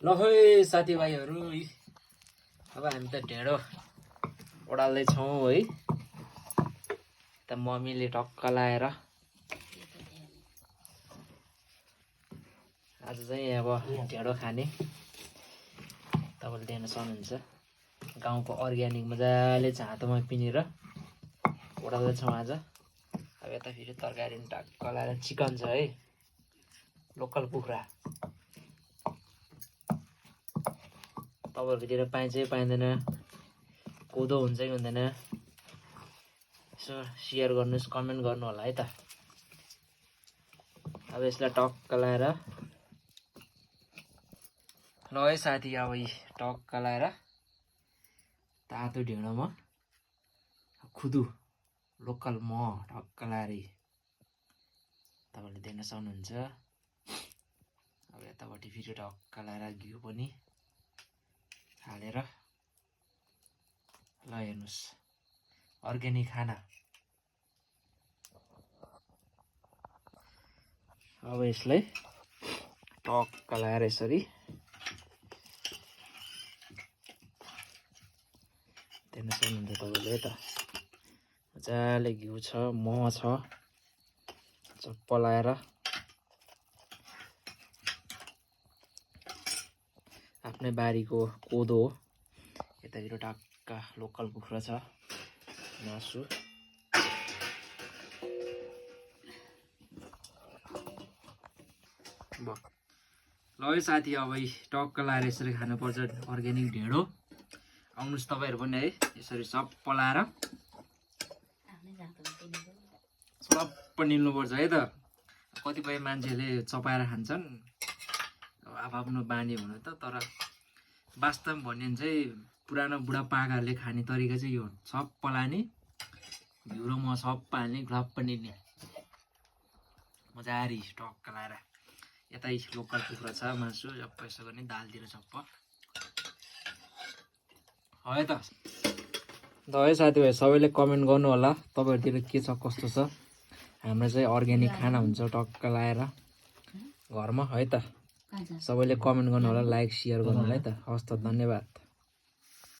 ल है साथीभाइहरू अब हामी त ढेँडो ओडाल्दैछौँ है। त मम्मीले टक्क लाएर आज चाहिँ अब ढेँडो खाने तपाईँले देख्न सक्नुहुन्छ। गाउँको अर्ग्यानिक मजाले झाँतोमा पिनेर ओडाल्दैछौँ आज। अब यता फेरि तरकारी टक्क लाएर चिकन छ है, लोकल कुखुरा। तपाईँहरूकोतिर पाइन्छ पाइँदैन, कोदो हुन्छ कि हुँदैन, यसो सेयर गर्नुहोस्, कमेन्ट गर्नु होला है त। अब यसलाई टक्क लाएर ल है साथी, अब टक्क लाएर तातो ढेँडोमा खुदु लोकल मह टक्क लाएर तपाईँले देख्न सक्नुहुन्छ। अब यतापट्टि फेरि टक्क लाएर घिउ पनि हालेर ल हेर्नुहोस्, अर्ग्यानिक खाना। अब यसलाई टक्क लाएर यसरी देख्न सक्नुहुन्छ तपाईँले त। मजाले घिउ छ, मह छ, चप्प लाएर आफ्नै बारीको कोदो हो। यतातिर टक्क लोकल कुखुरा छ, मासु। ल है साथी, अब टक्क लाएर यसरी खानुपर्छ अर्ग्यानिक ढेँडो। आउनुहोस् तपाईँहरू पनि है, यसरी सप्प लाएर सप्प निल्नुपर्छ है त। कतिपय मान्छेले चपाएर खान्छन्, आफ्नो बानी हुनु त। तर वास्तव भन्यो भने चाहिँ पुरानो बुढापाकाहरूले खाने तरिका चाहिँ यो हो। सप्प लाने, घिउ र मह सप्प हाल्ने, ग्लप्प निल्ने, मजारी टक्क लाएर। यतै लोकल कुखुरा छ, मासु सबै यसो गर्ने, दालतिर चप्प है त। है साथीभाइ, सबैले कमेन्ट गर्नु होला तपाईँहरूतिर के छ कस्तो छ। हाम्रो चाहिँ अर्ग्यानिक खाना हुन्छ टक्क लाएर घरमा है त। सबैले कमेन्ट गर्नु होला, लाइक सेयर गर्नु होला है त। हस् त, धन्यवाद।